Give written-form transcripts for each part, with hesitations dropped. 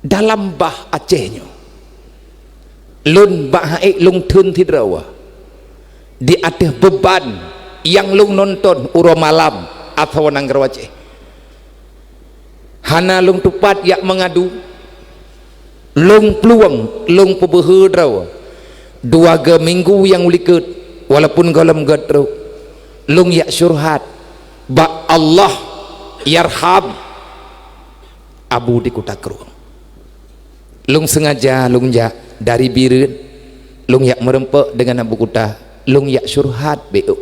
dalam bah Acehnya lun bahai lung thun tidrawa di atas beban yang lung nonton uro malam atau nanggar Aceh hana lung tupat yak mengadu lung peluang lung pebehudrawa 2 minggu yang ulikut walaupun galam gadro lung yak syurhat ba Allah yarham abu di kota keruang lung sengaja lung jak dari birin lung yak merempek dengan abu kota lung yak syurhat beu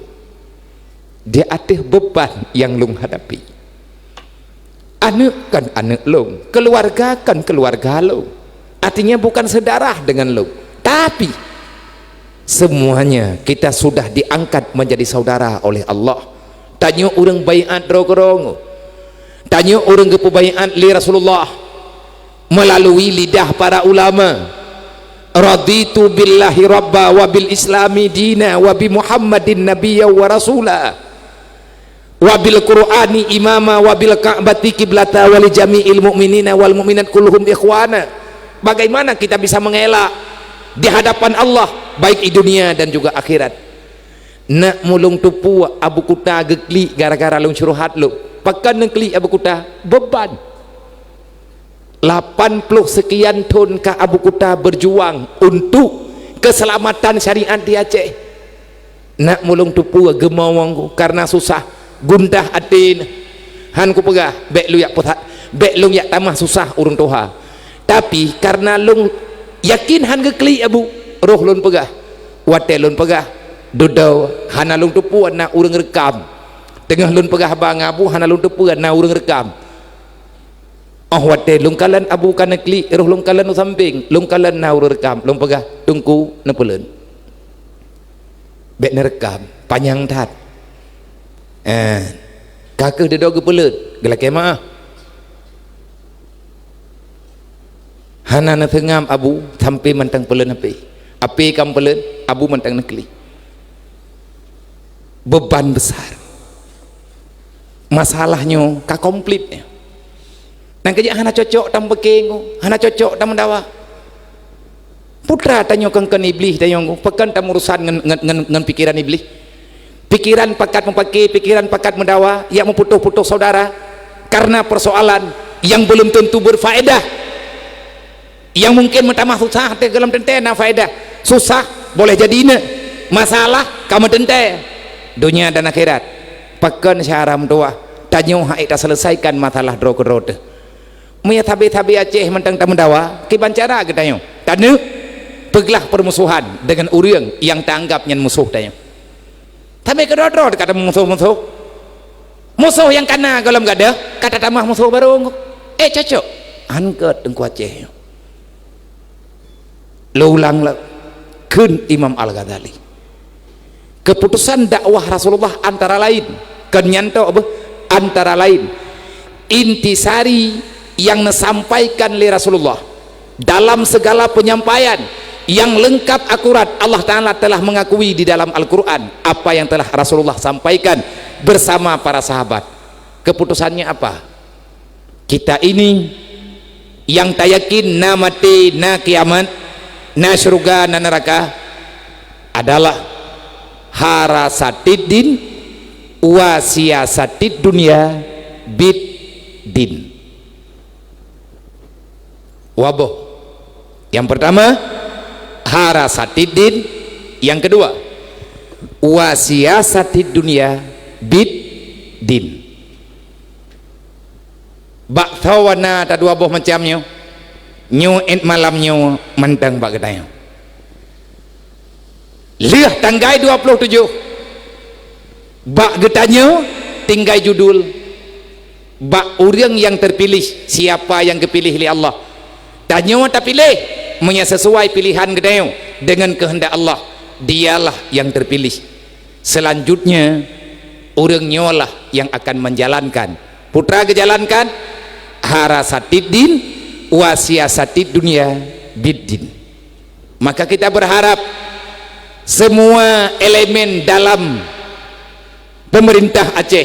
dia atas beban yang lung hadapi anak kan anak lung keluarga kan keluarga lung artinya bukan sedarah dengan lung tapi semuanya kita sudah diangkat menjadi saudara oleh Allah. Tanya orang baiat rogo-rogo, tanya orang ke baiat li Rasulullah melalui lidah para ulama. Raditu billahi rabba wa bil islami dina wa bi Muhammadin nabiyya wa rasula wa bil qur'ani imama wa bil ka'bati qiblata wa li jami'il mu'minina wal mu'minat kulluhum ikhwana. Bagaimana kita bisa mengelak di hadapan Allah baik di dunia dan juga akhirat? Nak mulung tupu abu kuta gekli gara-gara lung syuruhat lu pakan nekli abu kuta beban 80 sekian ton ka abu kuta berjuang untuk keselamatan syariat di Aceh. Nak mulung tupu gemawang karena susah gundah atin han ku pegah bek lu yak putat bek lung yak tamah susah urung toha tapi karena lung yakin han gekli abu roh lun pegah wate lun pegah dudau hana lung tupu na urang rekam tengah lun pegah bang abu hana lung tupu na urang rekam wate lung kalan abu kana kli roh lung kalan nu samping lung kalan na urang rekam lung pegah tungku na peleun bek na rekam panjang tat kakeh de dog peleun gelak kemah hana na tengam abu sampai mentang peleun api kam peleun abu mentang nekli beban besar masalahnya ka komplitnya nang kerja hana cocok tam peking hana cocok tam mendawa putra tanyo kengken iblis tanyo pekan tam urusan ngan pikiran iblis pikiran pakat mempaki pikiran pakat mendawa yang memputuh-putuh saudara karena persoalan yang belum tentu berfaedah yang mungkin mentamah susah dalam tentena faedah susah boleh jadi masalah kamu tente dunia dan akhirat pakan syaram doa tanyo hak ita selesaikan masalah drog-drog muya tabi-tabi Aceh mentang tamu dawa kiban cara ke tanyo tanu peglah permusuhan dengan urang yang tanggap nyen musuh tanyo tapi kedodro kata musuh yang kana kalau enggak ada kata tamah musuh baru cocok angkat engku Aceh lo ulang lah kun Imam Al-Ghazali keputusan dakwah Rasulullah antara lain kenyanto antara lain intisari yang disampaikan oleh Rasulullah dalam segala penyampaian yang lengkap akurat. Allah Ta'ala telah mengakui di dalam Al-Quran apa yang telah Rasulullah sampaikan bersama para sahabat. Keputusannya apa? Kita ini yang tayakin na mati na kiamat na surga na neraka adalah harasatid din wa siyasatid dunia bid din. Waboh yang pertama harasatid din, yang kedua wa siyasatid dunia bid din. Bak tawana ta dua boh macamnya nyu et malamnya mentang bak gedaya liah tanggai 27 bak getanya tinggai judul bak urang yang terpilih siapa yang kepilih oleh Allah tanya tak pilih sesuai pilihan gedaya dengan kehendak Allah dialah yang terpilih. Selanjutnya urangnya lah yang akan menjalankan putra kejalankan harasatid din wa siyasatid dunia biddin. Maka kita berharap semua elemen dalam pemerintah Aceh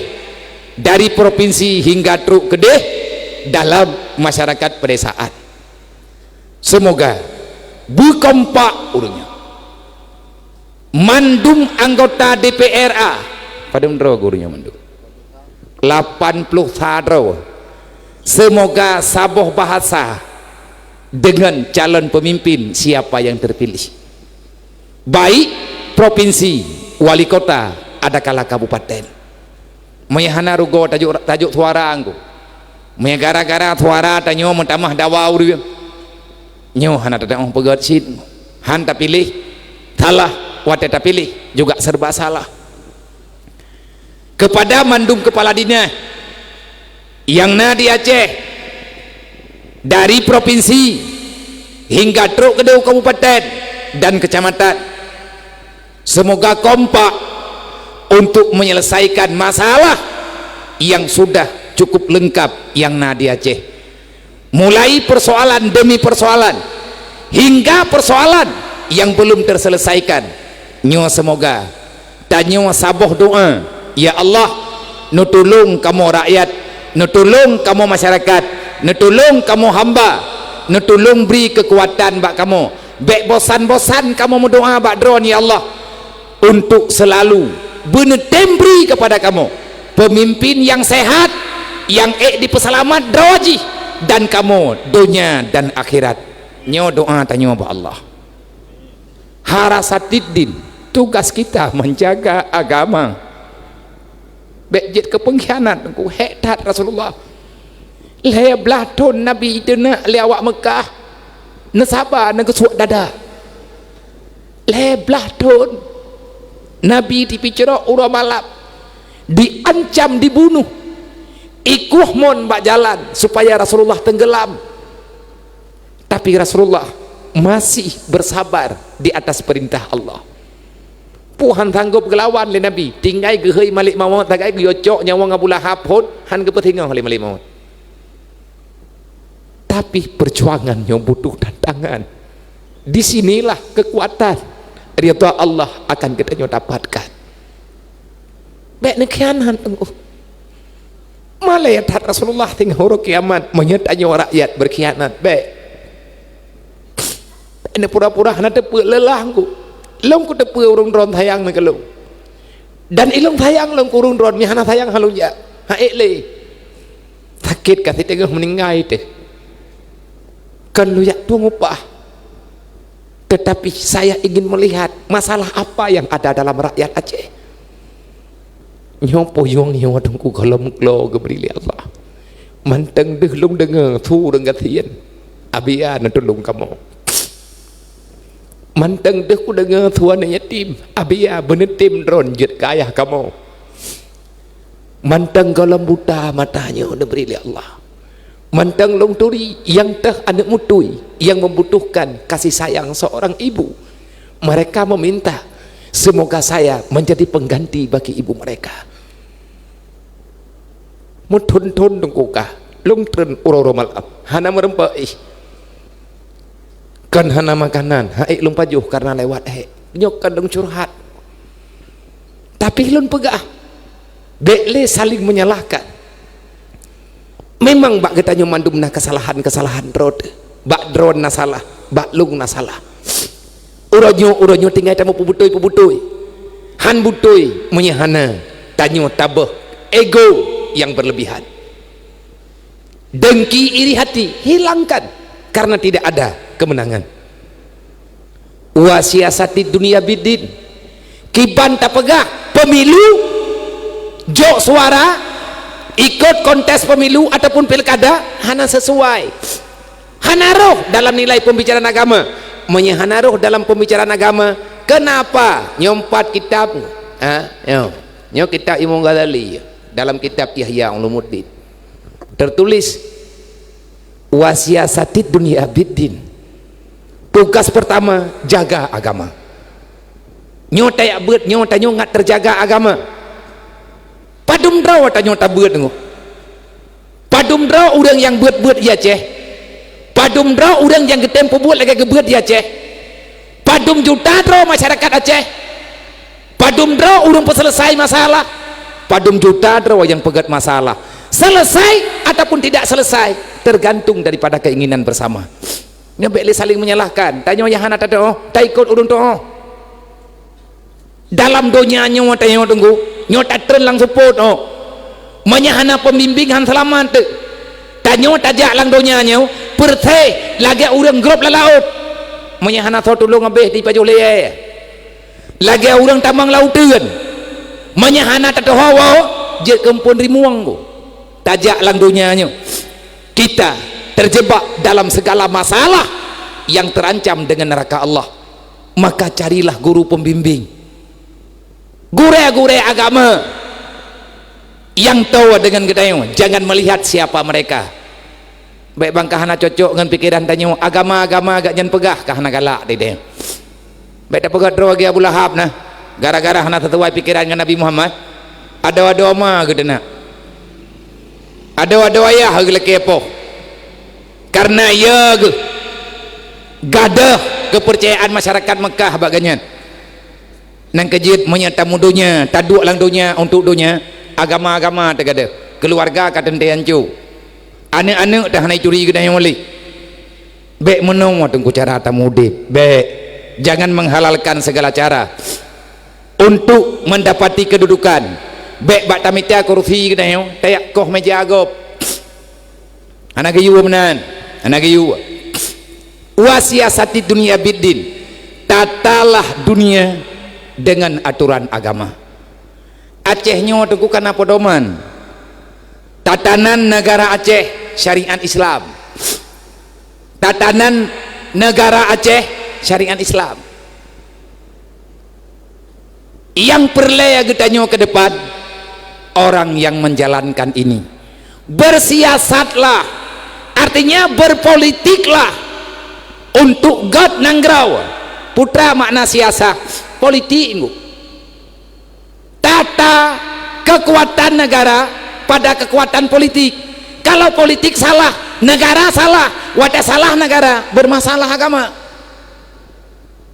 dari provinsi hingga truk gede dalam masyarakat pedesaan semoga berkompak urangnya mandum anggota DPRA pada mendro gurunya mandum 80 sadro semoga saboh bahasa dengan calon pemimpin siapa yang terpilih, baik provinsi, wali kota, adakala kabupaten. Mayahana rugo tajuk suara angku. Maya gara-gara suara tanyo mentamah dawa uri. Nyo hana tatang pegat sit. Han tak pilih salah, wate tak pilih juga serba salah. Kepada mandum kepala dinas yang di Aceh, dari provinsi hingga truk kedua kabupaten dan kecamatan, semoga kompak untuk menyelesaikan masalah yang sudah cukup lengkap yang di Aceh, mulai persoalan demi persoalan hingga persoalan yang belum terselesaikan. Nyo semoga dan nyo saboh doa, ya Allah, nutulung kamu rakyat, nutulung kamu masyarakat, nutulung kamu hamba, nutulung beri kekuatan bak kamu, bek bosan-bosan kamu mendoa bak drone, ya Allah, untuk selalu benetembri kepada kamu pemimpin yang sehat, yang di peselamat drawaji, dan kamu dunia dan akhirat. Nyo doa tanya bak Allah. Harasatiddin, tugas kita menjaga agama. Bejit kepengkhianat ku hetat Rasulullah. Leblah ton Nabi dena lewat Mekah. Nesaba nang kesuak dada. Leblah ton Nabi dipicara urang malap, diancam dibunuh. Ikuh mon bak jalan supaya Rasulullah tenggelam. Tapi Rasulullah masih bersabar di atas perintah Allah. Puhan sanggup gelawan le Nabi, tinggai gehei malik maut, tagai geyocok nyawa Abu Lahab pun han kepetingau le malik maut. Tapi perjuangan yang butuh tantangan. Disinilah kekuatan ridha Allah akan kita dapatkan. Baik nekhianan tengok. Malah tat Rasulullah tengah huruf kiamat menyertanya rakyat berkhianat. Baik. Ini pura-pura hana tepe lelah ku. Long ku tepe urung ron thayang na kalau. Dan ilong thayang long kurung ron mi hana thayang halung ya. Ha le. Sakit kasih tengah meninggai teh. Kan lu ya tungupah. Tetapi saya ingin melihat masalah apa yang ada dalam rakyat Aceh. Nyopo yong nyawa tengku kolom klo geberi Allah. Manteng deh lung dengar thu dengan thien. Abia na tolong kamu. Manteng deh ku dengar tuan yatim. Abia benetim dron jet kaya kamu. Manteng kolom buta matanya diberi Allah. Manteng long turi yang teh anak mutui yang membutuhkan kasih sayang seorang ibu. Mereka meminta semoga saya menjadi pengganti bagi ibu mereka. Mutun-tun dengkukah long tren uroro malap hana merempai kan hana makanan haik long pajuh karena lewat nyok kadang curhat. Tapi long pegah bekle saling menyalahkan. Memang bak kita nyomandum na kesalahan-kesalahan drone, bak drone na salah, bak lung na salah. Uronyo tinggal tamu pubutui, han butui menyahana, tanyo tabah, ego yang berlebihan, dengki iri hati hilangkan karena tidak ada kemenangan. Wasiasati dunia bidin, kiban tak pegah pemilu, jok suara. Ikut kontes pemilu ataupun pilkada hana sesuai, hana roh dalam nilai pembicaraan agama, menyehana roh dalam pembicaraan agama. Kenapa nyompat kitab nyo kitab Imam Ghazali dalam kitab Ihya Ulumuddin tertulis wasiasatid dunia biddin, tugas pertama jaga agama. Nyo tayak beut nyo tanyo ngat terjaga agama. Padum draw tanyo tabeut ngo. Padum draw urang yang beut-beut ya Aceh. Padum draw urang yang getempo buat lagi gebeut ya Aceh. Padum juta draw masyarakat Aceh. Padum draw urang selesai masalah. Padum juta draw yang pegat masalah. Selesai ataupun tidak selesai tergantung daripada keinginan bersama. Dia boleh saling menyalahkan. Tanya yang hana tak tahu, tak ikut urun tahu. Dalam dunia nyo tanya tunggu, nyo tak tren lang support oh. Menyahana pembimbing han selamat tu. Tanya tajak lang dunia nyo, perthe lagi urang grup la laut. Menyahana so tolong habis di pajole. Lagi urang tamang lauteun. Menyahana tak tahu je kempun rimuang ko. Tajak lang dunia nyo. Kita terjebak dalam segala masalah yang terancam dengan neraka Allah, maka carilah guru pembimbing, guru-guru agama yang tahu dengan kita. Jangan melihat siapa mereka. Baik bangkah hana cocok dengan pikiran tanya agama-agama agak jangan pegah kah hana galak dia. Baik tak pegah drogi Abu Lahab nah, gara-gara hana tertuai pikiran dengan Nabi Muhammad. Ada ma gitu nak. Ada ayah gele kepo. Karena ya gadah kepercayaan masyarakat Mekah bagainya nang kejit menyata mudunya taduk lang dunia untuk dunia agama-agama tak ada keluarga kata tentu anak-anak dah naik curi kedai wali baik menong tunggu cara tamudip baik jangan menghalalkan segala cara untuk mendapati kedudukan baik bak tamita kursi kedai tayak koh meja agop anak gayu menan anak gayu wasiasati dunia biddin, tatalah dunia dengan aturan agama. Acehnya tunggu kana podoman tatanan negara Aceh syariat Islam, tatanan negara Aceh syariat Islam. Yang perlu kita ke depan orang yang menjalankan ini bersiasatlah, artinya berpolitiklah untuk God nanggrau. Putra makna siasat politik itu tata kekuatan negara pada kekuatan politik. Kalau politik salah, negara salah, wadah salah negara, bermasalah agama.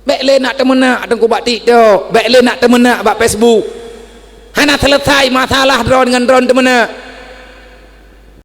Baiklah nak temenak tengku bak TikTok, baiklah nak temenak bak Facebook. Hana selesai masalah drone dengan drone temenak.